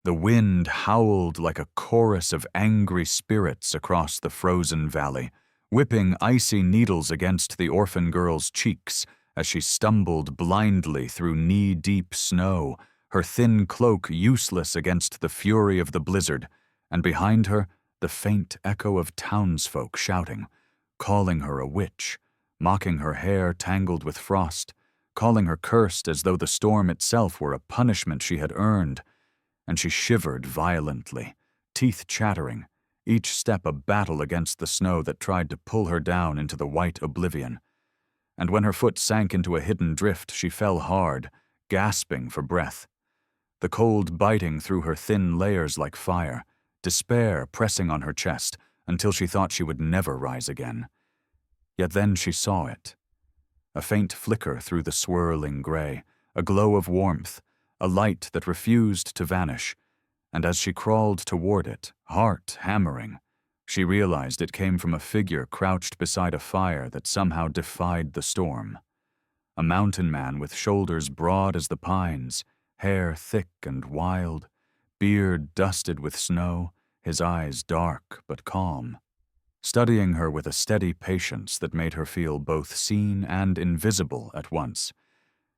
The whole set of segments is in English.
The wind howled like a chorus of angry spirits across the frozen valley, whipping icy needles against the orphan girl's cheeks as she stumbled blindly through knee-deep snow, her thin cloak useless against the fury of the blizzard, and behind her the faint echo of townsfolk shouting, calling her a witch, mocking her hair tangled with frost, calling her cursed as though the storm itself were a punishment she had earned. And she shivered violently, teeth chattering, each step a battle against the snow that tried to pull her down into the white oblivion. And when her foot sank into a hidden drift, she fell hard, gasping for breath. The cold biting through her thin layers like fire, despair pressing on her chest until she thought she would never rise again. Yet then she saw it. A faint flicker through the swirling gray, a glow of warmth, a light that refused to vanish, and as she crawled toward it, heart hammering, she realized it came from a figure crouched beside a fire that somehow defied the storm. A mountain man with shoulders broad as the pines, hair thick and wild, beard dusted with snow, his eyes dark but calm, studying her with a steady patience that made her feel both seen and invisible at once.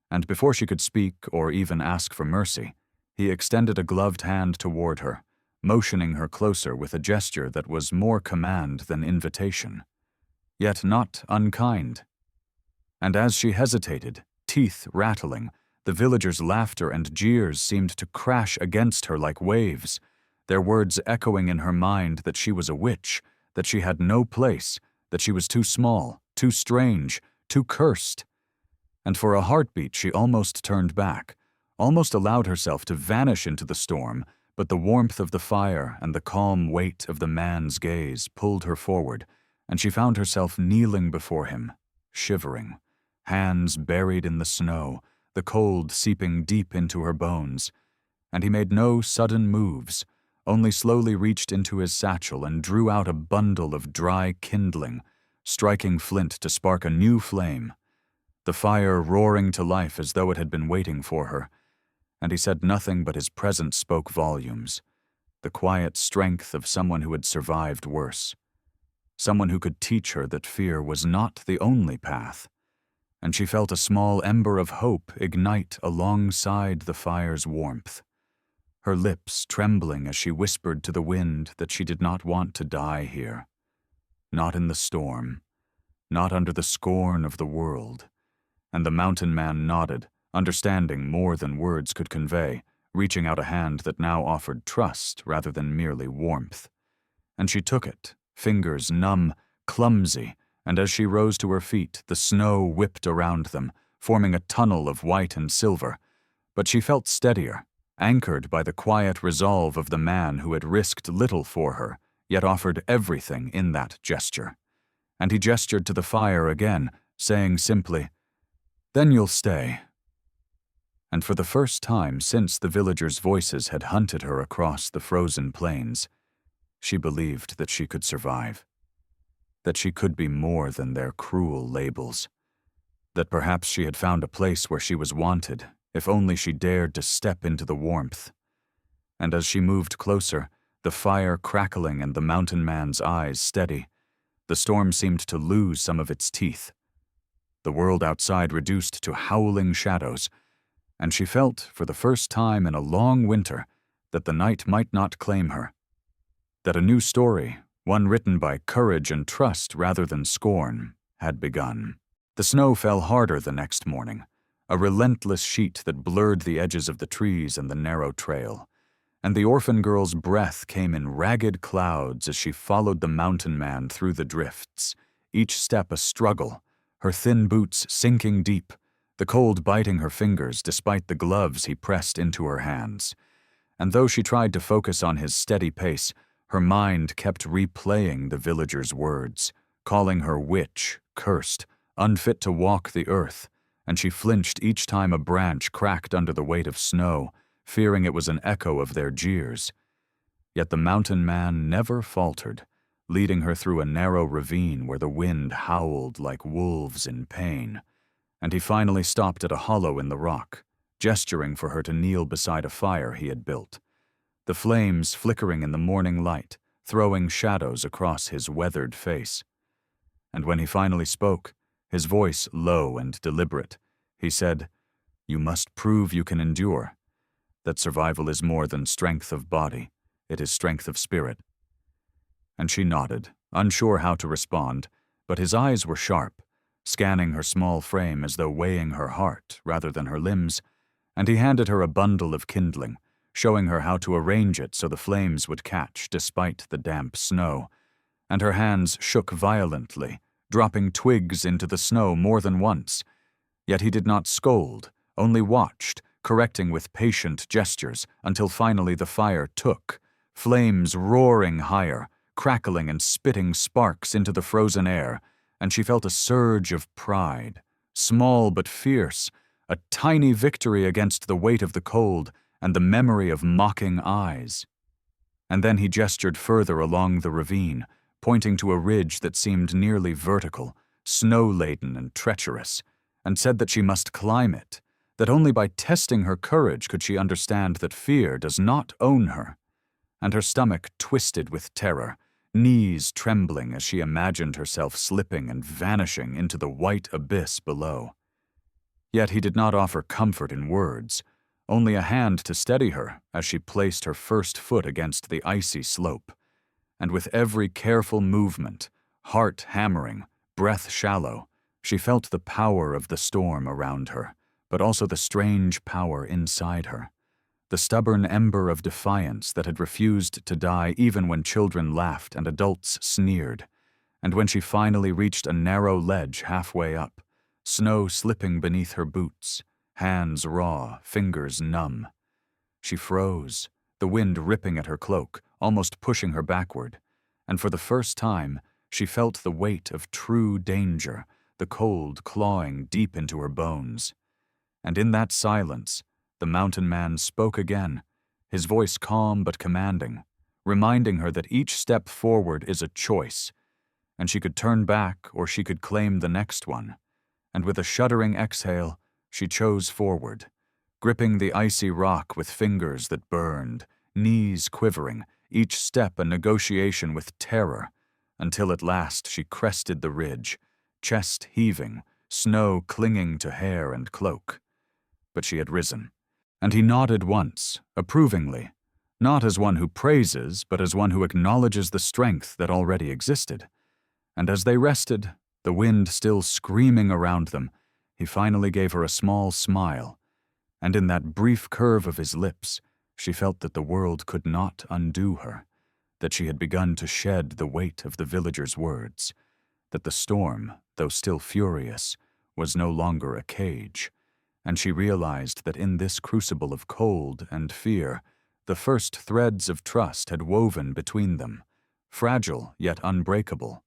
And before she could speak or even ask for mercy, he extended a gloved hand toward her, motioning her closer with a gesture that was more command than invitation, yet not unkind. And as she hesitated, teeth rattling, the villagers' laughter and jeers seemed to crash against her like waves, their words echoing in her mind that she was a witch, that she had no place, that she was too small, too strange, too cursed. And for a heartbeat she almost turned back, almost allowed herself to vanish into the storm, but the warmth of the fire and the calm weight of the man's gaze pulled her forward, and she found herself kneeling before him, shivering, hands buried in the snow, the cold seeping deep into her bones. And he made no sudden moves, only slowly reached into his satchel and drew out a bundle of dry kindling, striking flint to spark a new flame, the fire roaring to life as though it had been waiting for her. And he said nothing, but his presence spoke volumes, the quiet strength of someone who had survived worse, someone who could teach her that fear was not the only path. And she felt a small ember of hope ignite alongside the fire's warmth, her lips trembling as she whispered to the wind that she did not want to die here, not in the storm, not under the scorn of the world. And the mountain man nodded, understanding more than words could convey, reaching out a hand that now offered trust rather than merely warmth. And she took it, fingers numb, clumsy, and as she rose to her feet, the snow whipped around them, forming a tunnel of white and silver. But she felt steadier, anchored by the quiet resolve of the man who had risked little for her, yet offered everything in that gesture. And he gestured to the fire again, saying simply, "Then you'll stay." And for the first time since the villagers' voices had hunted her across the frozen plains, she believed that she could survive, that she could be more than their cruel labels, that perhaps she had found a place where she was wanted, if only she dared to step into the warmth. And as she moved closer, the fire crackling and the mountain man's eyes steady, the storm seemed to lose some of its teeth. The world outside reduced to howling shadows, and she felt, for the first time in a long winter, that the night might not claim her, that a new story, one written by courage and trust rather than scorn, had begun. The snow fell harder the next morning, a relentless sheet that blurred the edges of the trees and the narrow trail, and the orphan girl's breath came in ragged clouds as she followed the mountain man through the drifts, each step a struggle, her thin boots sinking deep, the cold biting her fingers despite the gloves he pressed into her hands. And though she tried to focus on his steady pace, her mind kept replaying the villagers' words, calling her witch, cursed, unfit to walk the earth, and she flinched each time a branch cracked under the weight of snow, fearing it was an echo of their jeers. Yet the mountain man never faltered, leading her through a narrow ravine where the wind howled like wolves in pain. And he finally stopped at a hollow in the rock, gesturing for her to kneel beside a fire he had built. the flames flickering in the morning light, throwing shadows across his weathered face. And when he finally spoke, his voice low and deliberate, he said, "You must prove you can endure. That survival is more than strength of body, it is strength of spirit." And she nodded, unsure how to respond, but his eyes were sharp, scanning her small frame as though weighing her heart rather than her limbs, and he handed her a bundle of kindling, showing her how to arrange it so the flames would catch despite the damp snow, and her hands shook violently, dropping twigs into the snow more than once. Yet he did not scold, only watched, correcting with patient gestures until finally the fire took, flames roaring higher, crackling and spitting sparks into the frozen air, and she felt a surge of pride, small but fierce, a tiny victory against the weight of the cold and the memory of mocking eyes. And then he gestured further along the ravine, pointing to a ridge that seemed nearly vertical, snow-laden and treacherous, and said that she must climb it, that only by testing her courage could she understand that fear does not own her. And her stomach twisted with terror, knees trembling as she imagined herself slipping and vanishing into the white abyss below. Yet he did not offer comfort in words, only a hand to steady her as she placed her first foot against the icy slope. And with every careful movement, heart hammering, breath shallow, she felt the power of the storm around her, but also the strange power inside her. The stubborn ember of defiance that had refused to die even when children laughed and adults sneered. And when she finally reached a narrow ledge halfway up, snow slipping beneath her boots, hands raw, fingers numb, she froze, the wind ripping at her cloak, almost pushing her backward. And for the first time, she felt the weight of true danger, the cold clawing deep into her bones. And in that silence, the mountain man spoke again, his voice calm but commanding, reminding her that each step forward is a choice, and she could turn back or she could claim the next one. And with a shuddering exhale, she chose forward, gripping the icy rock with fingers that burned, knees quivering, each step a negotiation with terror, until at last she crested the ridge, chest heaving, snow clinging to hair and cloak. But she had risen, and he nodded once, approvingly, not as one who praises, but as one who acknowledges the strength that already existed. And as they rested, the wind still screaming around them, he finally gave her a small smile, and in that brief curve of his lips, she felt that the world could not undo her, that she had begun to shed the weight of the villager's words, that the storm, though still furious, was no longer a cage, and she realized that in this crucible of cold and fear, the first threads of trust had woven between them, fragile yet unbreakable,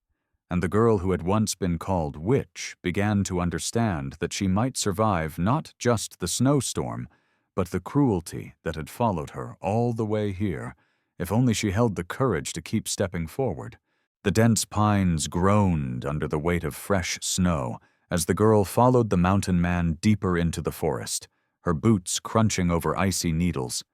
and the girl who had once been called witch began to understand that she might survive not just the snowstorm, but the cruelty that had followed her all the way here, if only she held the courage to keep stepping forward. The dense pines groaned under the weight of fresh snow as the girl followed the mountain man deeper into the forest, her boots crunching over icy needles.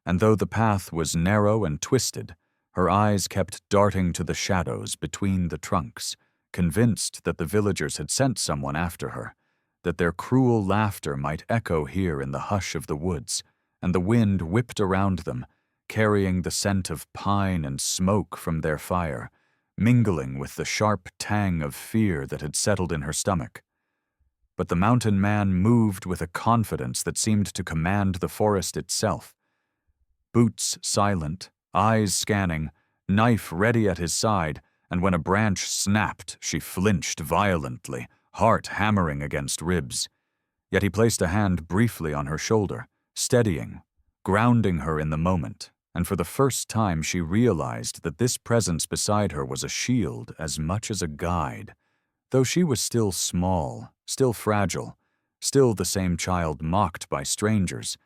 And though the path was narrow and twisted, her eyes kept darting to the shadows between the trunks, convinced that the villagers had sent someone after her, that their cruel laughter might echo here in the hush of the woods, and the wind whipped around them, carrying the scent of pine and smoke from their fire, mingling with the sharp tang of fear that had settled in her stomach. But the mountain man moved with a confidence that seemed to command the forest itself. Boots silent, eyes scanning, knife ready at his side, and when a branch snapped, she flinched violently, heart hammering against ribs. Yet he placed a hand briefly on her shoulder, steadying, grounding her in the moment, and for the first time she realized that this presence beside her was a shield as much as a guide. Though she was still small, still fragile, still the same child mocked by strangers,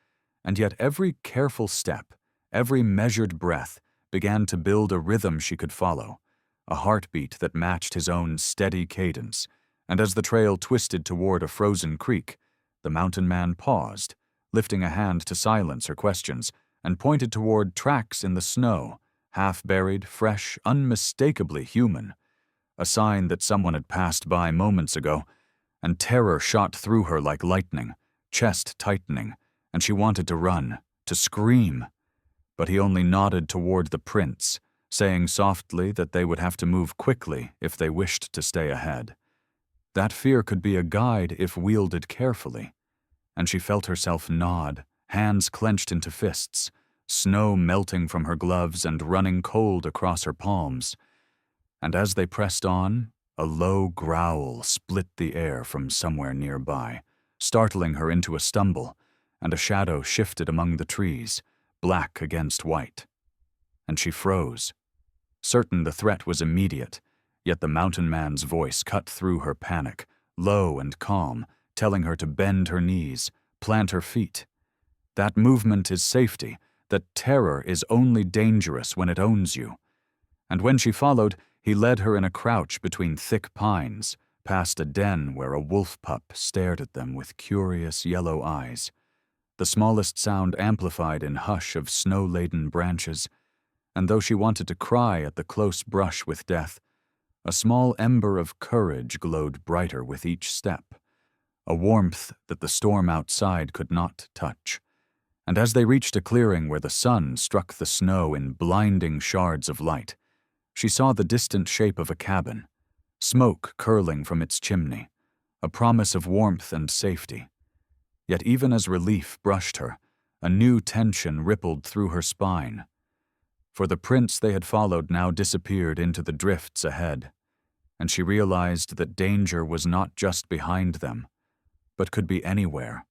and yet every careful step, every measured breath began to build a rhythm she could follow, a heartbeat that matched his own steady cadence, and as the trail twisted toward a frozen creek, the mountain man paused, lifting a hand to silence her questions, and pointed toward tracks in the snow, half-buried, fresh, unmistakably human, a sign that someone had passed by moments ago, and terror shot through her like lightning, chest tightening, and she wanted to run, to scream. But he only nodded toward the prints, saying softly that they would have to move quickly if they wished to stay ahead. That fear could be a guide if wielded carefully, and she felt herself nod, hands clenched into fists, snow melting from her gloves and running cold across her palms. And as they pressed on, a low growl split the air from somewhere nearby, startling her into a stumble, and a shadow shifted among the trees, black against white. And she froze, certain the threat was immediate, yet the mountain man's voice cut through her panic, low and calm, telling her to bend her knees, plant her feet. That movement is safety, that terror is only dangerous when it owns you. And when she followed, he led her in a crouch between thick pines, past a den where a wolf pup stared at them with curious yellow eyes. The smallest sound amplified in hush of snow-laden branches, and though she wanted to cry at the close brush with death, a small ember of courage glowed brighter with each step, a warmth that the storm outside could not touch. And as they reached a clearing where the sun struck the snow in blinding shards of light, she saw the distant shape of a cabin, smoke curling from its chimney, a promise of warmth and safety. Yet even as relief brushed her, a new tension rippled through her spine. For the prints they had followed now disappeared into the drifts ahead, and she realized that danger was not just behind them, but could be anywhere,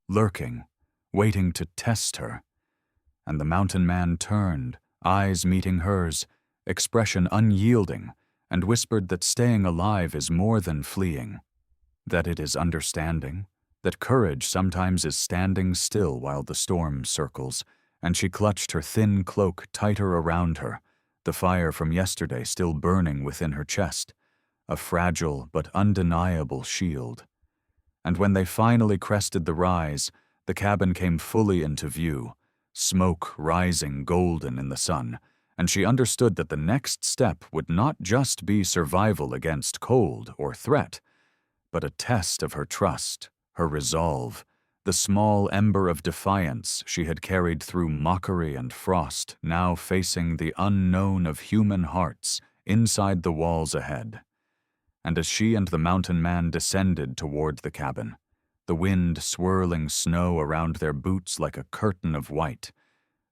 lurking, waiting to test her. And the mountain man turned, eyes meeting hers, expression unyielding, and whispered that staying alive is more than fleeing, that it is understanding, that courage sometimes is standing still while the storm circles, and she clutched her thin cloak tighter around her, the fire from yesterday still burning within her chest, a fragile but undeniable shield. And when they finally crested the rise, the cabin came fully into view, smoke rising golden in the sun, and she understood that the next step would not just be survival against cold or threat, but a test of her trust, her resolve, the small ember of defiance she had carried through mockery and frost, now facing the unknown of human hearts inside the walls ahead. And as she and the mountain man descended toward the cabin, the wind swirling snow around their boots like a curtain of white,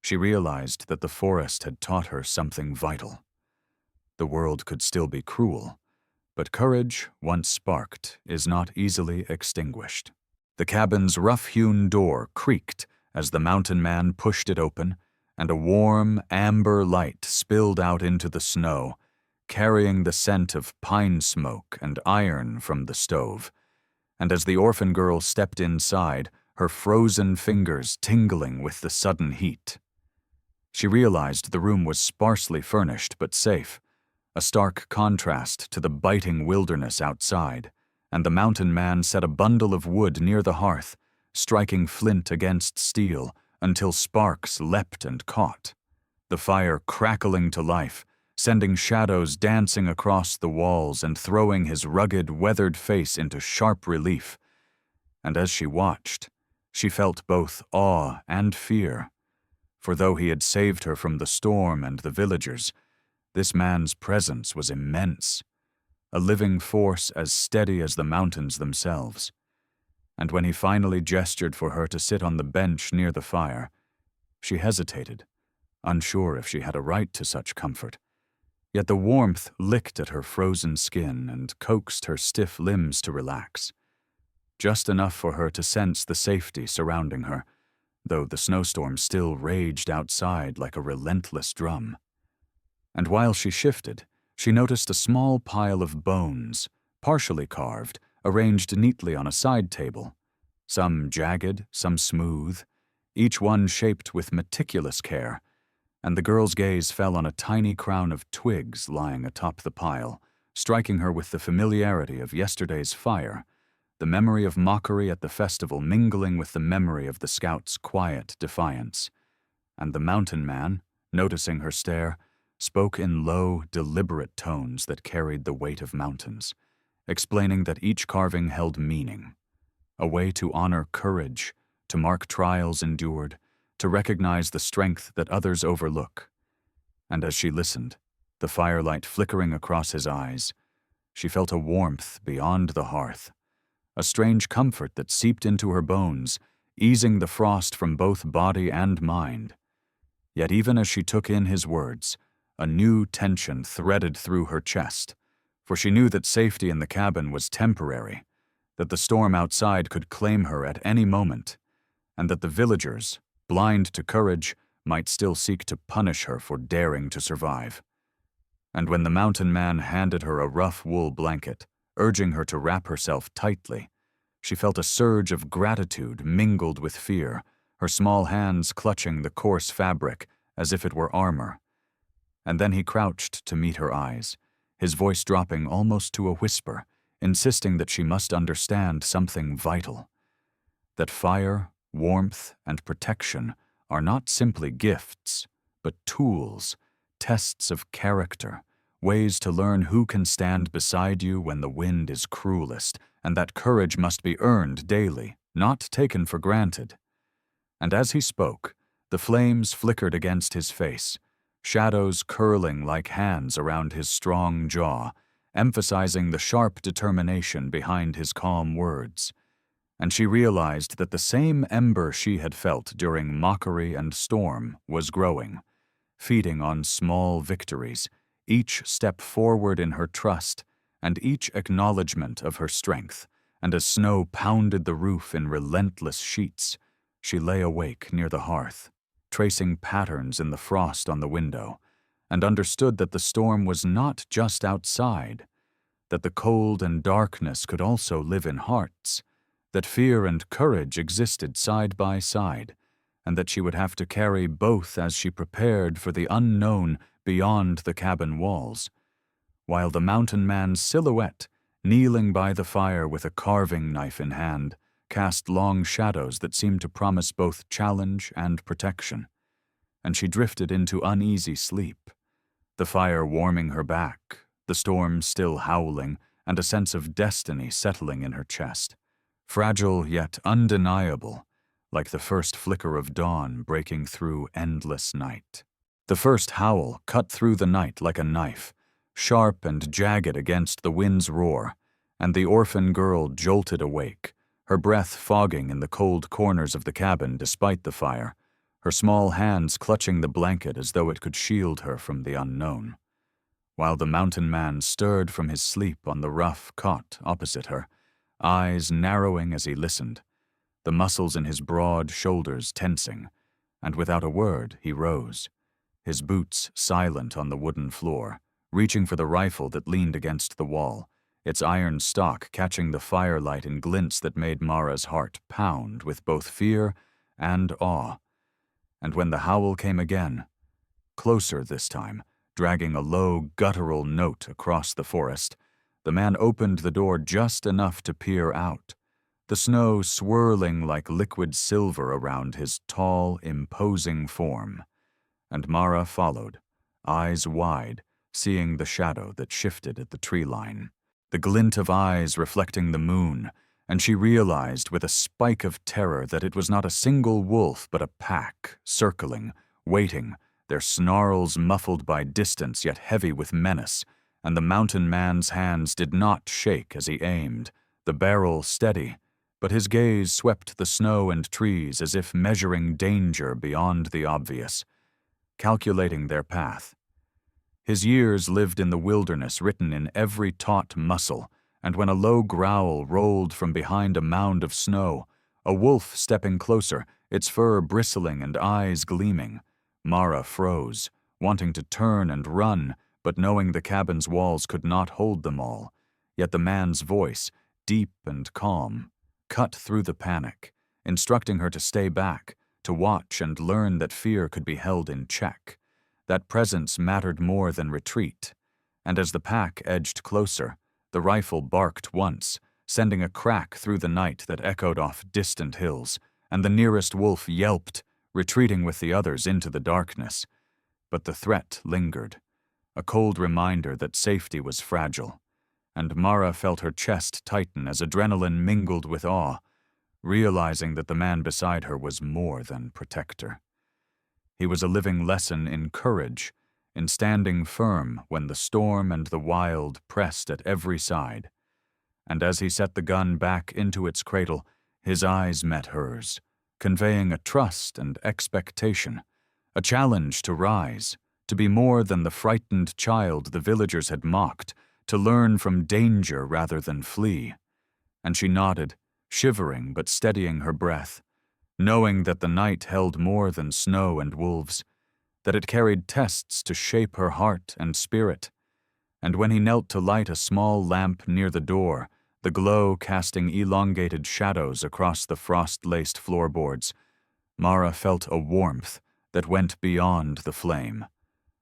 she realized that the forest had taught her something vital. The world could still be cruel, but courage, once sparked, is not easily extinguished. The cabin's rough-hewn door creaked as the mountain man pushed it open, and a warm, amber light spilled out into the snow, carrying the scent of pine smoke and iron from the stove. And as the orphan girl stepped inside, her frozen fingers tingling with the sudden heat. She realized the room was sparsely furnished but safe, a stark contrast to the biting wilderness outside, and the mountain man set a bundle of wood near the hearth, striking flint against steel until sparks leapt and caught, the fire crackling to life, sending shadows dancing across the walls and throwing his rugged, weathered face into sharp relief. And as she watched, she felt both awe and fear, for though he had saved her from the storm and the villagers, this man's presence was immense, a living force as steady as the mountains themselves. And when he finally gestured for her to sit on the bench near the fire, she hesitated, unsure if she had a right to such comfort. Yet the warmth licked at her frozen skin and coaxed her stiff limbs to relax, just enough for her to sense the safety surrounding her, though the snowstorm still raged outside like a relentless drum. And while she shifted, she noticed a small pile of bones, partially carved, arranged neatly on a side table, some jagged, some smooth, each one shaped with meticulous care, and the girl's gaze fell on a tiny crown of twigs lying atop the pile, striking her with the familiarity of yesterday's fire, the memory of mockery at the festival mingling with the memory of the scouts' quiet defiance. And the mountain man, noticing her stare, spoke in low, deliberate tones that carried the weight of mountains, explaining that each carving held meaning, a way to honor courage, to mark trials endured, to recognize the strength that others overlook. And as she listened, the firelight flickering across his eyes, she felt a warmth beyond the hearth, a strange comfort that seeped into her bones, easing the frost from both body and mind. Yet even as she took in his words, a new tension threaded through her chest, for she knew that safety in the cabin was temporary, that the storm outside could claim her at any moment, and that the villagers, blind to courage, might still seek to punish her for daring to survive. And when the mountain man handed her a rough wool blanket, urging her to wrap herself tightly, she felt a surge of gratitude mingled with fear, her small hands clutching the coarse fabric as if it were armor. And then he crouched to meet her eyes, his voice dropping almost to a whisper, insisting that she must understand something vital. That fire, warmth, and protection are not simply gifts, but tools, tests of character, ways to learn who can stand beside you when the wind is cruelest, and that courage must be earned daily, not taken for granted. And as he spoke, the flames flickered against his face, shadows curling like hands around his strong jaw, emphasizing the sharp determination behind his calm words. And she realized that the same ember she had felt during mockery and storm was growing, feeding on small victories, each step forward in her trust, and each acknowledgement of her strength. And as snow pounded the roof in relentless sheets, she lay awake near the hearth, tracing patterns in the frost on the window, and understood that the storm was not just outside, that the cold and darkness could also live in hearts, that fear and courage existed side by side, and that she would have to carry both as she prepared for the unknown beyond the cabin walls, while the mountain man's silhouette, kneeling by the fire with a carving knife in hand, cast long shadows that seemed to promise both challenge and protection. And she drifted into uneasy sleep, the fire warming her back, the storm still howling, and a sense of destiny settling in her chest, fragile yet undeniable, like the first flicker of dawn breaking through endless night. The first howl cut through the night like a knife, sharp and jagged against the wind's roar, and the orphan girl jolted awake, her breath fogging in the cold corners of the cabin despite the fire, her small hands clutching the blanket as though it could shield her from the unknown. While the mountain man stirred from his sleep on the rough cot opposite her, eyes narrowing as he listened, the muscles in his broad shoulders tensing, and without a word he rose, his boots silent on the wooden floor, reaching for the rifle that leaned against the wall, its iron stock catching the firelight in glints that made Mara's heart pound with both fear and awe. And when the howl came again, closer this time, dragging a low, guttural note across the forest, the man opened the door just enough to peer out, the snow swirling like liquid silver around his tall, imposing form. And Mara followed, eyes wide, seeing the shadow that shifted at the tree line, the glint of eyes reflecting the moon, and she realized with a spike of terror that it was not a single wolf but a pack, circling, waiting, their snarls muffled by distance yet heavy with menace, and the mountain man's hands did not shake as he aimed, the barrel steady, but his gaze swept the snow and trees as if measuring danger beyond the obvious, calculating their path. His years lived in the wilderness written in every taut muscle, and when a low growl rolled from behind a mound of snow, a wolf stepping closer, its fur bristling and eyes gleaming, Mara froze, wanting to turn and run, but knowing the cabin's walls could not hold them all. Yet the man's voice, deep and calm, cut through the panic, instructing her to stay back, to watch and learn that fear could be held in check, that presence mattered more than retreat. And as the pack edged closer, the rifle barked once, sending a crack through the night that echoed off distant hills, and the nearest wolf yelped, retreating with the others into the darkness. But the threat lingered, a cold reminder that safety was fragile, and Mara felt her chest tighten as adrenaline mingled with awe, realizing that the man beside her was more than protector. He was a living lesson in courage, in standing firm when the storm and the wild pressed at every side. And as he set the gun back into its cradle, his eyes met hers, conveying a trust and expectation, a challenge to rise, to be more than the frightened child the villagers had mocked, to learn from danger rather than flee. And she nodded, shivering but steadying her breath, knowing that the night held more than snow and wolves, that it carried tests to shape her heart and spirit. And when he knelt to light a small lamp near the door, the glow casting elongated shadows across the frost-laced floorboards, Mara felt a warmth that went beyond the flame,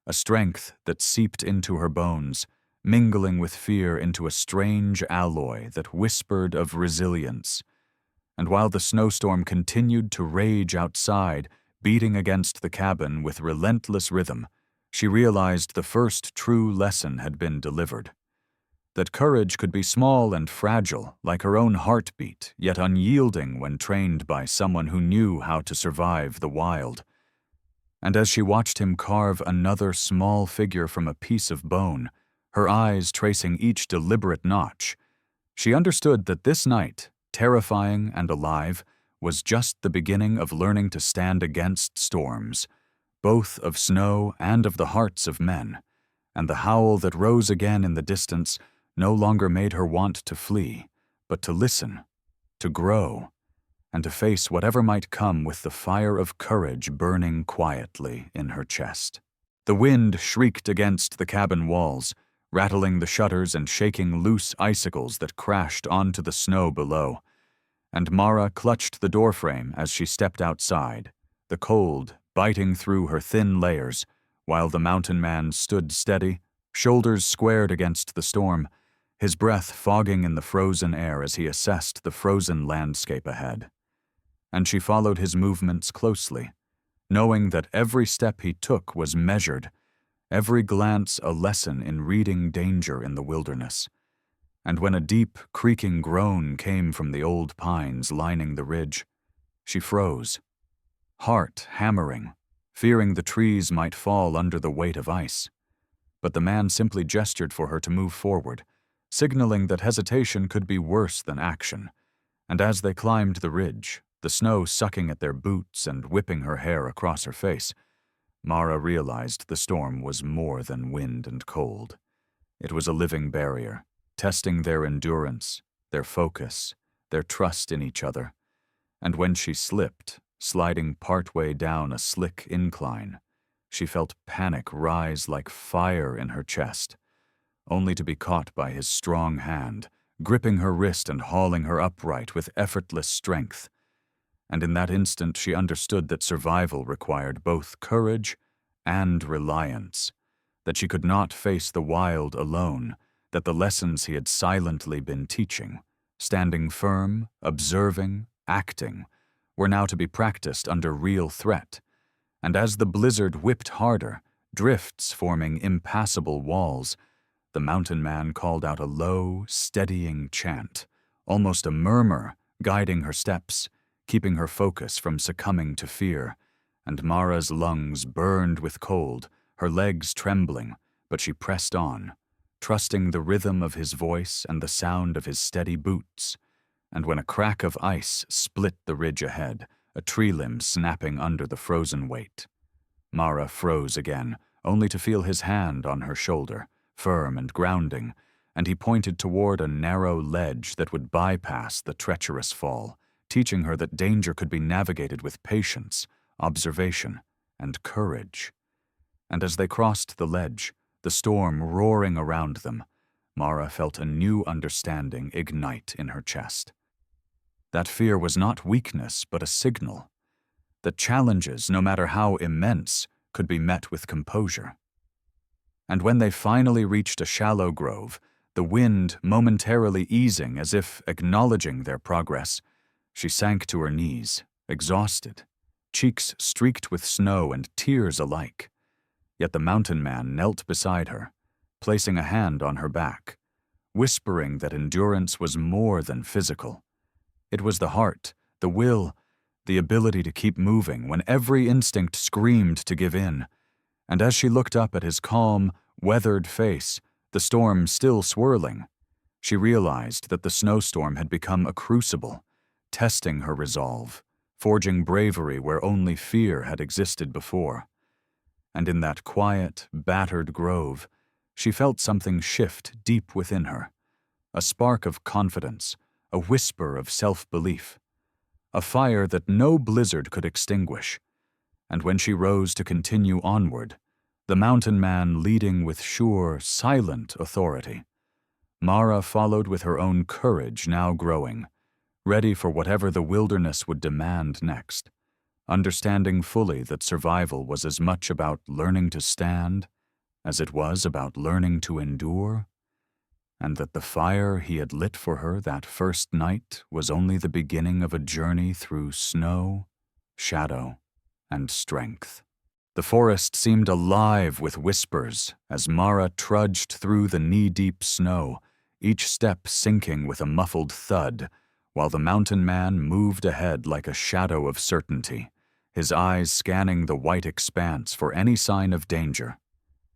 a strength that seeped into her bones, mingling with fear into a strange alloy that whispered of resilience. And while the snowstorm continued to rage outside, beating against the cabin with relentless rhythm, she realized the first true lesson had been delivered. That courage could be small and fragile, like her own heartbeat, yet unyielding when trained by someone who knew how to survive the wild. And as she watched him carve another small figure from a piece of bone, her eyes tracing each deliberate notch, she understood that this night, terrifying and alive, was just the beginning of learning to stand against storms, both of snow and of the hearts of men, and the howl that rose again in the distance no longer made her want to flee, but to listen, to grow, and to face whatever might come with the fire of courage burning quietly in her chest. The wind shrieked against the cabin walls, rattling the shutters and shaking loose icicles that crashed onto the snow below, and Mara clutched the doorframe as she stepped outside, the cold biting through her thin layers, while the mountain man stood steady, shoulders squared against the storm, his breath fogging in the frozen air as he assessed the frozen landscape ahead. And she followed his movements closely, knowing that every step he took was measured, every glance a lesson in reading danger in the wilderness. And when a deep, creaking groan came from the old pines lining the ridge, she froze, heart hammering, fearing the trees might fall under the weight of ice. But the man simply gestured for her to move forward, signaling that hesitation could be worse than action. And as they climbed the ridge, the snow sucking at their boots and whipping her hair across her face, Mara realized the storm was more than wind and cold. It was a living barrier, testing their endurance, their focus, their trust in each other. And when she slipped, sliding partway down a slick incline, she felt panic rise like fire in her chest, only to be caught by his strong hand, gripping her wrist and hauling her upright with effortless strength. And in that instant she understood that survival required both courage and reliance, that she could not face the wild alone, that the lessons he had silently been teaching, standing firm, observing, acting, were now to be practiced under real threat. And as the blizzard whipped harder, drifts forming impassable walls, the mountain man called out a low, steadying chant, almost a murmur, guiding her steps, keeping her focus from succumbing to fear. And Mara's lungs burned with cold, her legs trembling, but she pressed on, trusting the rhythm of his voice and the sound of his steady boots. And when a crack of ice split the ridge ahead, a tree limb snapping under the frozen weight, Mara froze again, only to feel his hand on her shoulder, firm and grounding, and he pointed toward a narrow ledge that would bypass the treacherous fall, teaching her that danger could be navigated with patience, observation, and courage. And as they crossed the ledge, the storm roaring around them, Mara felt a new understanding ignite in her chest. That fear was not weakness, but a signal. That challenges, no matter how immense, could be met with composure. And when they finally reached a shallow grove, the wind momentarily easing as if acknowledging their progress, she sank to her knees, exhausted, cheeks streaked with snow and tears alike. Yet the mountain man knelt beside her, placing a hand on her back, whispering that endurance was more than physical. It was the heart, the will, the ability to keep moving when every instinct screamed to give in. And as she looked up at his calm, weathered face, the storm still swirling, she realized that the snowstorm had become a crucible, testing her resolve, forging bravery where only fear had existed before. And in that quiet, battered grove, she felt something shift deep within her, a spark of confidence, a whisper of self-belief, a fire that no blizzard could extinguish. And when she rose to continue onward, the mountain man leading with sure, silent authority, Mara followed with her own courage now growing, ready for whatever the wilderness would demand next, understanding fully that survival was as much about learning to stand as it was about learning to endure, and that the fire he had lit for her that first night was only the beginning of a journey through snow, shadow, and strength. The forest seemed alive with whispers as Mara trudged through the knee-deep snow, each step sinking with a muffled thud, while the mountain man moved ahead like a shadow of certainty, his eyes scanning the white expanse for any sign of danger.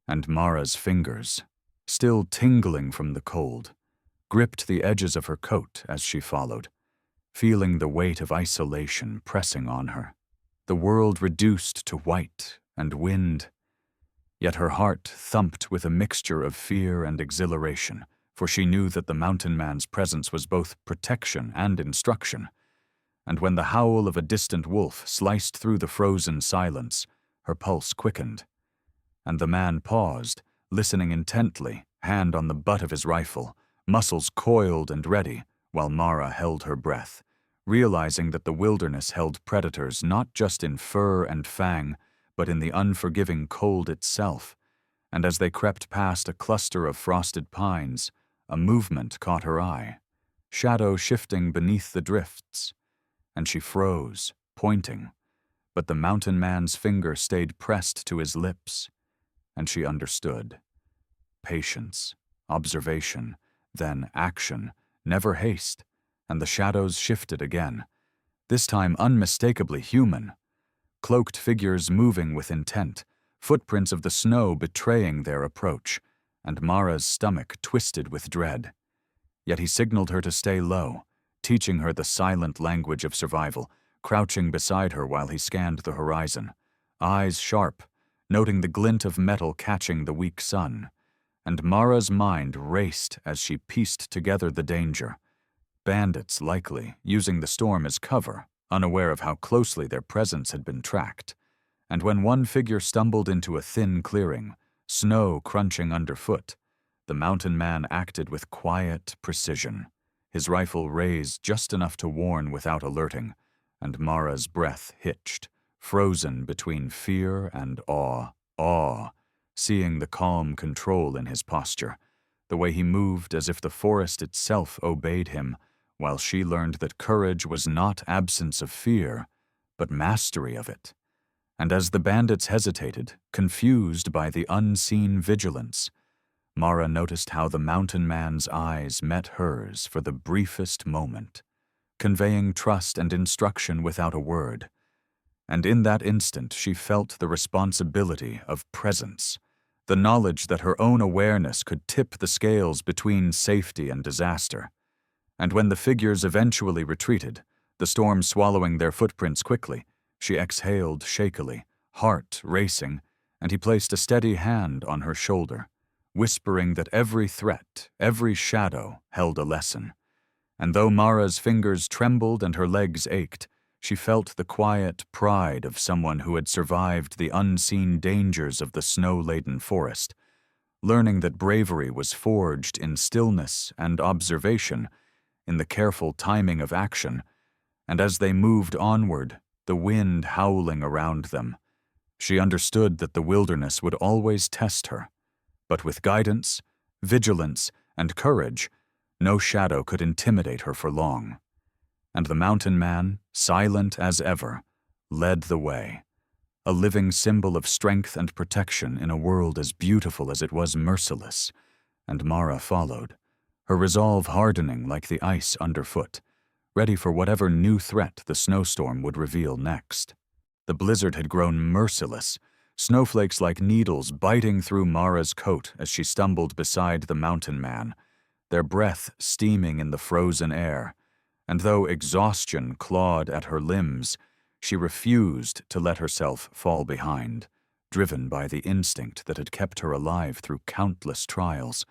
And Mara's fingers, still tingling from the cold, gripped the edges of her coat as she followed, feeling the weight of isolation pressing on her, the world reduced to white and wind. Yet her heart thumped with a mixture of fear and exhilaration, for she knew that the mountain man's presence was both protection and instruction. And when the howl of a distant wolf sliced through the frozen silence, her pulse quickened. And the man paused, listening intently, hand on the butt of his rifle, muscles coiled and ready, while Mara held her breath, realizing that the wilderness held predators not just in fur and fang, but in the unforgiving cold itself. And as they crept past a cluster of frosted pines, a movement caught her eye, shadow shifting beneath the drifts, and she froze, pointing, but the mountain man's finger stayed pressed to his lips, and she understood. Patience, observation, then action, never haste, and the shadows shifted again, this time unmistakably human, cloaked figures moving with intent, footprints of the snow betraying their approach, and Mara's stomach twisted with dread. Yet he signaled her to stay low, teaching her the silent language of survival, crouching beside her while he scanned the horizon, eyes sharp, noting the glint of metal catching the weak sun. And Mara's mind raced as she pieced together the danger. Bandits, likely, using the storm as cover, unaware of how closely their presence had been tracked. And when one figure stumbled into a thin clearing, snow crunching underfoot, the mountain man acted with quiet precision, his rifle raised just enough to warn without alerting, and Mara's breath hitched, frozen between fear and awe, seeing the calm control in his posture, the way he moved as if the forest itself obeyed him, while she learned that courage was not absence of fear, but mastery of it. And as the bandits hesitated, confused by the unseen vigilance, Mara noticed how the mountain man's eyes met hers for the briefest moment, conveying trust and instruction without a word. And in that instant she felt the responsibility of presence, the knowledge that her own awareness could tip the scales between safety and disaster. And when the figures eventually retreated, the storm swallowing their footprints quickly, she exhaled shakily, heart racing, and he placed a steady hand on her shoulder, whispering that every threat, every shadow held a lesson. And though Mara's fingers trembled and her legs ached, she felt the quiet pride of someone who had survived the unseen dangers of the snow-laden forest, learning that bravery was forged in stillness and observation, in the careful timing of action. And as they moved onward, the wind howling around them, she understood that the wilderness would always test her, but with guidance, vigilance, and courage, no shadow could intimidate her for long. And the mountain man, silent as ever, led the way, a living symbol of strength and protection in a world as beautiful as it was merciless, and Mara followed, her resolve hardening like the ice underfoot, ready for whatever new threat the snowstorm would reveal next. The blizzard had grown merciless, snowflakes like needles biting through Mara's coat as she stumbled beside the mountain man, their breath steaming in the frozen air, and though exhaustion clawed at her limbs, she refused to let herself fall behind, driven by the instinct that had kept her alive through countless trials.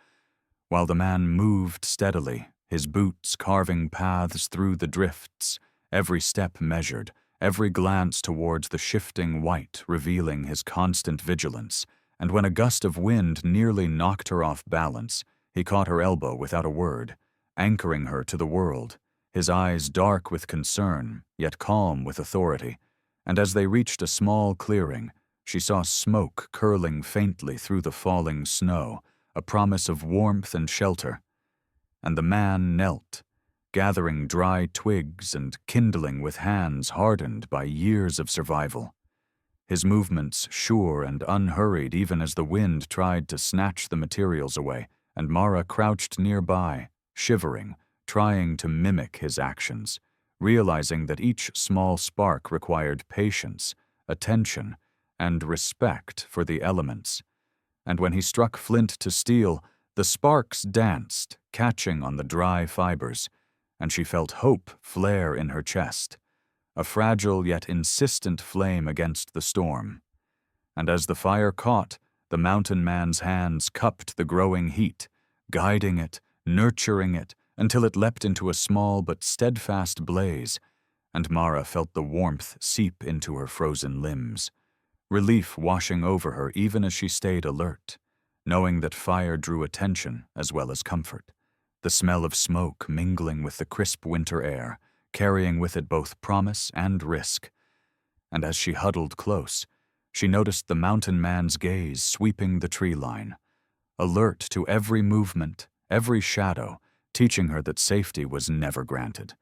While the man moved steadily, his boots carving paths through the drifts, every step measured, every glance towards the shifting white revealing his constant vigilance, and when a gust of wind nearly knocked her off balance, he caught her elbow without a word, anchoring her to the world, his eyes dark with concern, yet calm with authority, and as they reached a small clearing, she saw smoke curling faintly through the falling snow, a promise of warmth and shelter. And the man knelt, gathering dry twigs and kindling with hands hardened by years of survival. His movements sure and unhurried even as the wind tried to snatch the materials away, and Mara crouched nearby, shivering, trying to mimic his actions, realizing that each small spark required patience, attention, and respect for the elements. And when he struck flint to steel, the sparks danced, catching on the dry fibers, and she felt hope flare in her chest, a fragile yet insistent flame against the storm. And as the fire caught, the mountain man's hands cupped the growing heat, guiding it, nurturing it, until it leapt into a small but steadfast blaze, and Mara felt the warmth seep into her frozen limbs, relief washing over her even as she stayed alert, knowing that fire drew attention as well as comfort, the smell of smoke mingling with the crisp winter air, carrying with it both promise and risk. And as she huddled close, she noticed the mountain man's gaze sweeping the tree line, alert to every movement, every shadow, teaching her that safety was never granted,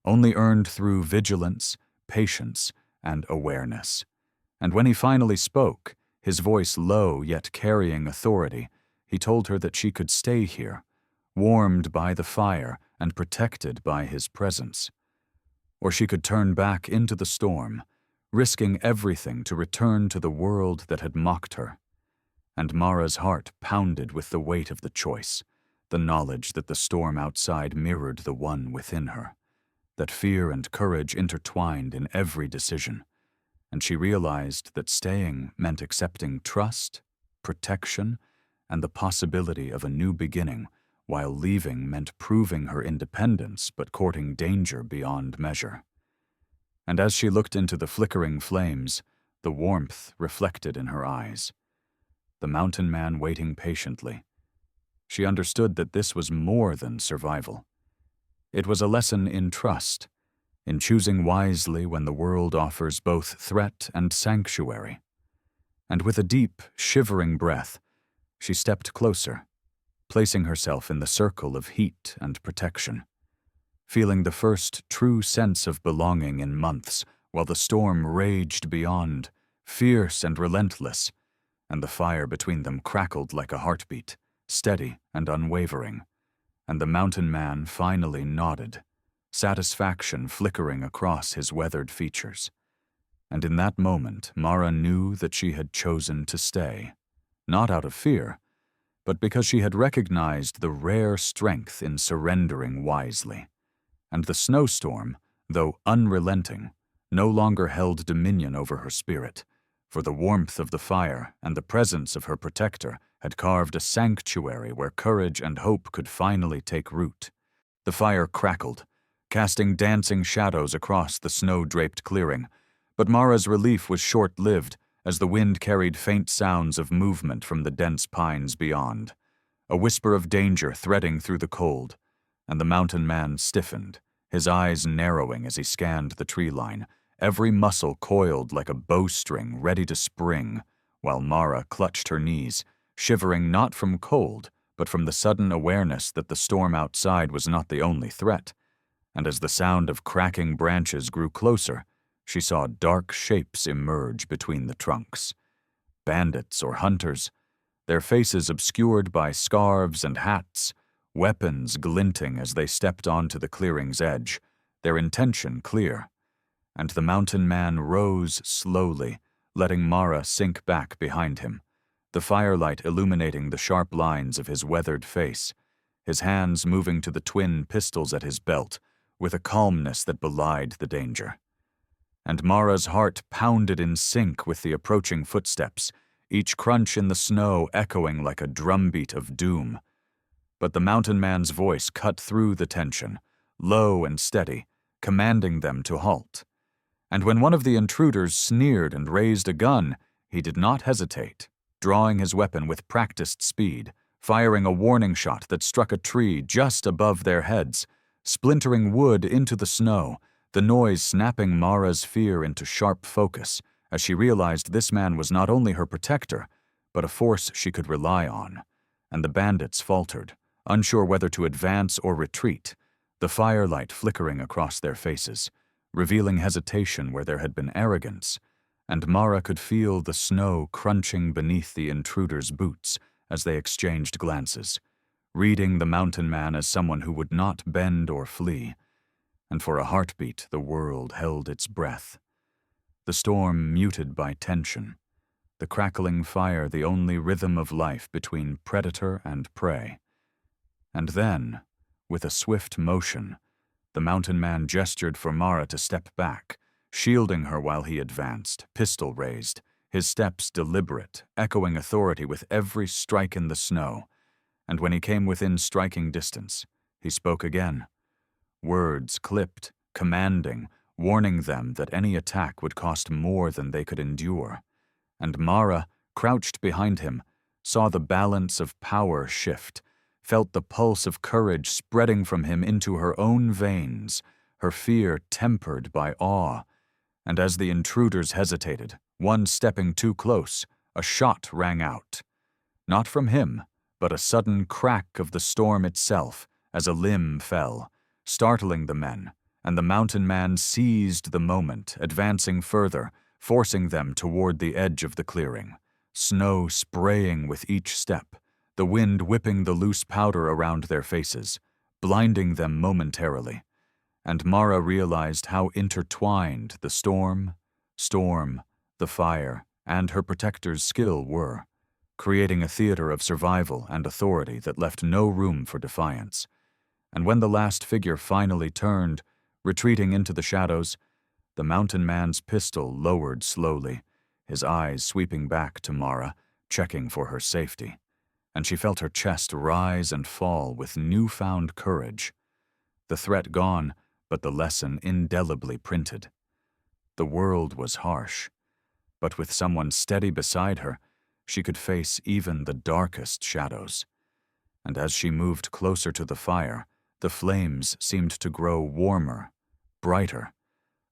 only earned through vigilance, patience, and awareness. And when he finally spoke, his voice low yet carrying authority, he told her that she could stay here, warmed by the fire and protected by his presence. Or she could turn back into the storm, risking everything to return to the world that had mocked her. And Mara's heart pounded with the weight of the choice, the knowledge that the storm outside mirrored the one within her, that fear and courage intertwined in every decision. And she realized that staying meant accepting trust, protection, and the possibility of a new beginning, while leaving meant proving her independence but courting danger beyond measure. And as she looked into the flickering flames, the warmth reflected in her eyes, the mountain man waiting patiently. She understood that this was more than survival. It was a lesson in trust, in choosing wisely when the world offers both threat and sanctuary. And with a deep, shivering breath, she stepped closer, placing herself in the circle of heat and protection, feeling the first true sense of belonging in months while the storm raged beyond, fierce and relentless, and the fire between them crackled like a heartbeat, steady and unwavering, and the mountain man finally nodded, satisfaction flickering across his weathered features. And in that moment, Mara knew that she had chosen to stay, not out of fear, but because she had recognized the rare strength in surrendering wisely. And the snowstorm, though unrelenting, no longer held dominion over her spirit, for the warmth of the fire and the presence of her protector had carved a sanctuary where courage and hope could finally take root. The fire crackled, casting dancing shadows across the snow-draped clearing, but Mara's relief was short-lived as the wind carried faint sounds of movement from the dense pines beyond, a whisper of danger threading through the cold, and the mountain man stiffened, his eyes narrowing as he scanned the tree line, every muscle coiled like a bowstring ready to spring, while Mara clutched her knees, shivering not from cold, but from the sudden awareness that the storm outside was not the only threat. And as the sound of cracking branches grew closer, she saw dark shapes emerge between the trunks. Bandits or hunters, their faces obscured by scarves and hats, weapons glinting as they stepped onto the clearing's edge, their intention clear. And the mountain man rose slowly, letting Mara sink back behind him, the firelight illuminating the sharp lines of his weathered face, his hands moving to the twin pistols at his belt, with a calmness that belied the danger. And Mara's heart pounded in sync with the approaching footsteps, each crunch in the snow echoing like a drumbeat of doom. But the mountain man's voice cut through the tension, low and steady, commanding them to halt. And when one of the intruders sneered and raised a gun, he did not hesitate, drawing his weapon with practiced speed, firing a warning shot that struck a tree just above their heads, splintering wood into the snow, the noise snapping Mara's fear into sharp focus as she realized this man was not only her protector, but a force she could rely on. And the bandits faltered, unsure whether to advance or retreat, the firelight flickering across their faces, revealing hesitation where there had been arrogance, and Mara could feel the snow crunching beneath the intruder's boots as they exchanged glances, reading the mountain man as someone who would not bend or flee. And for a heartbeat the world held its breath. The storm muted by tension, the crackling fire the only rhythm of life between predator and prey. And then, with a swift motion, the mountain man gestured for Mara to step back, shielding her while he advanced, pistol raised, his steps deliberate, echoing authority with every strike in the snow. And when he came within striking distance, he spoke again. Words clipped, commanding, warning them that any attack would cost more than they could endure. And Mara, crouched behind him, saw the balance of power shift, felt the pulse of courage spreading from him into her own veins, her fear tempered by awe. And as the intruders hesitated, one stepping too close, a shot rang out. Not from him, but a sudden crack of the storm itself as a limb fell, startling the men, and the mountain man seized the moment, advancing further, forcing them toward the edge of the clearing, snow spraying with each step, the wind whipping the loose powder around their faces, blinding them momentarily. And Mara realized how intertwined the storm, the fire, and her protector's skill were, creating a theater of survival and authority that left no room for defiance. And when the last figure finally turned, retreating into the shadows, the mountain man's pistol lowered slowly, his eyes sweeping back to Mara, checking for her safety. And she felt her chest rise and fall with newfound courage. The threat gone, but the lesson indelibly printed. The world was harsh, but with someone steady beside her, she could face even the darkest shadows. And as she moved closer to the fire, the flames seemed to grow warmer, brighter,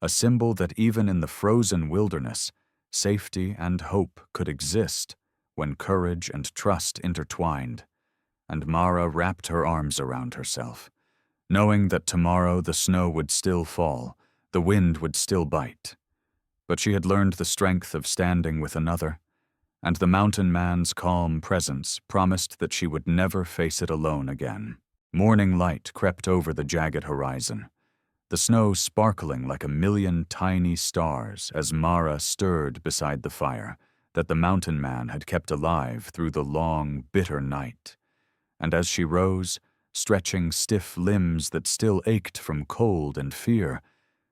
a symbol that even in the frozen wilderness, safety and hope could exist when courage and trust intertwined. And Mara wrapped her arms around herself, knowing that tomorrow the snow would still fall, the wind would still bite. But she had learned the strength of standing with another, and the mountain man's calm presence promised that she would never face it alone again. Morning light crept over the jagged horizon, the snow sparkling like a million tiny stars as Mara stirred beside the fire that the mountain man had kept alive through the long, bitter night. And as she rose, stretching stiff limbs that still ached from cold and fear,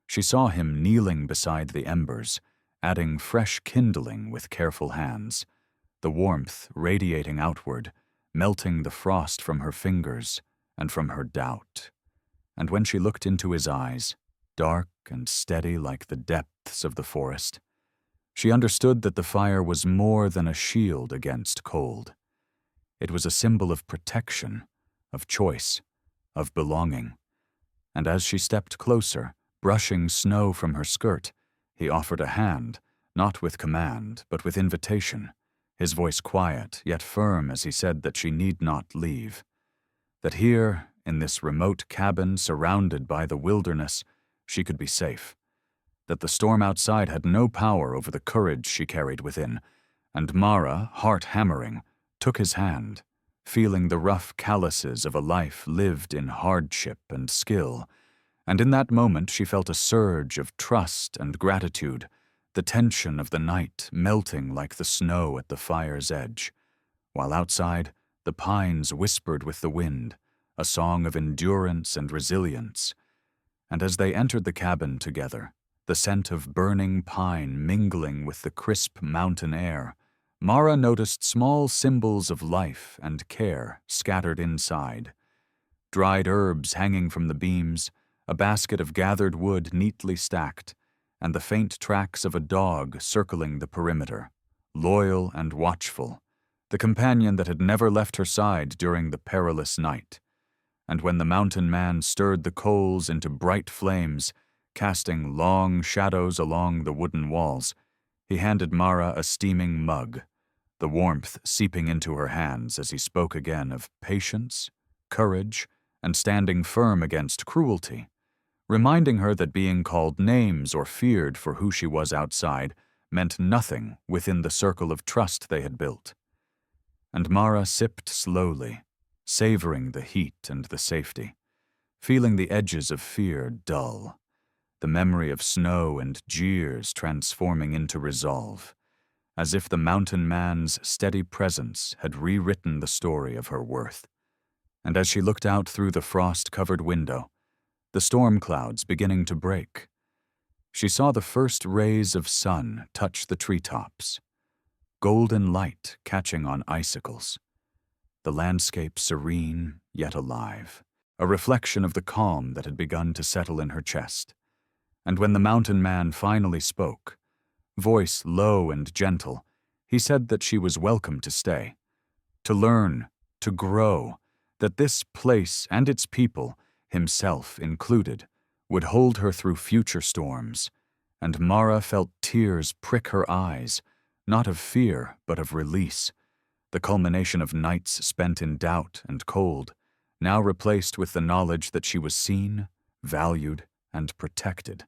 she saw him kneeling beside the embers, adding fresh kindling with careful hands, the warmth radiating outward, melting the frost from her fingers and from her doubt. And when she looked into his eyes, dark and steady like the depths of the forest, she understood that the fire was more than a shield against cold. It was a symbol of protection, of choice, of belonging. And as she stepped closer, brushing snow from her skirt, he offered a hand, not with command, but with invitation, his voice quiet yet firm as he said that she need not leave. That here, in this remote cabin surrounded by the wilderness, she could be safe. that the storm outside had no power over the courage she carried within, and Mara, heart hammering, took his hand, feeling the rough calluses of a life lived in hardship and skill, and in that moment she felt a surge of trust and gratitude, the tension of the night melting like the snow at the fire's edge, while outside the pines whispered with the wind, a song of endurance and resilience. And as they entered the cabin together, the scent of burning pine mingling with the crisp mountain air, Mara noticed small symbols of life and care scattered inside. Dried herbs hanging from the beams, a basket of gathered wood neatly stacked, and the faint tracks of a dog circling the perimeter, loyal and watchful, the companion that had never left her side during the perilous night. And when the mountain man stirred the coals into bright flames, casting long shadows along the wooden walls, he handed Mara a steaming mug, the warmth seeping into her hands as he spoke again of patience, courage, and standing firm against cruelty, reminding her that being called names or feared for who she was outside meant nothing within the circle of trust they had built. And Mara sipped slowly, savoring the heat and the safety, feeling the edges of fear dull, the memory of snow and jeers transforming into resolve, as if the mountain man's steady presence had rewritten the story of her worth. And as she looked out through the frost-covered window, the storm clouds beginning to break, she saw the first rays of sun touch the treetops, golden light catching on icicles, the landscape serene yet alive, a reflection of the calm that had begun to settle in her chest. And when the mountain man finally spoke, voice low and gentle, he said that she was welcome to stay, to learn, to grow, that this place and its people, himself included, would hold her through future storms, and Mara felt tears prick her eyes, not of fear but of release, the culmination of nights spent in doubt and cold, now replaced with the knowledge that she was seen, valued, and protected.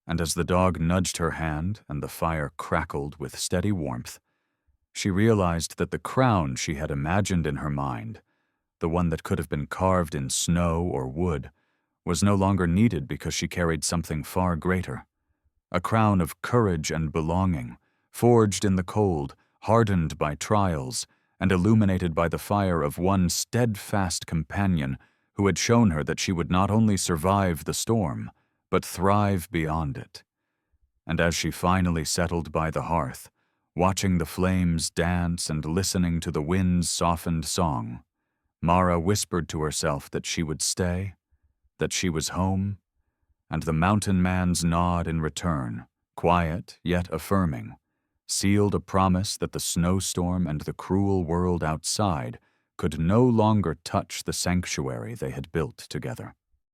And as the dog nudged her hand and the fire crackled with steady warmth, she realized that the crown she had imagined in her mind, the one that could have been carved in snow or wood, was no longer needed because she carried something far greater, a crown of courage and belonging, forged in the cold, hardened by trials, and illuminated by the fire of one steadfast companion who had shown her that she would not only survive the storm, but thrive beyond it. And as she finally settled by the hearth, watching the flames dance and listening to the wind's softened song, Mara whispered to herself that she would stay, that she was home, and the mountain man's nod in return, quiet yet affirming, sealed a promise that the snowstorm and the cruel world outside could no longer touch the sanctuary they had built together.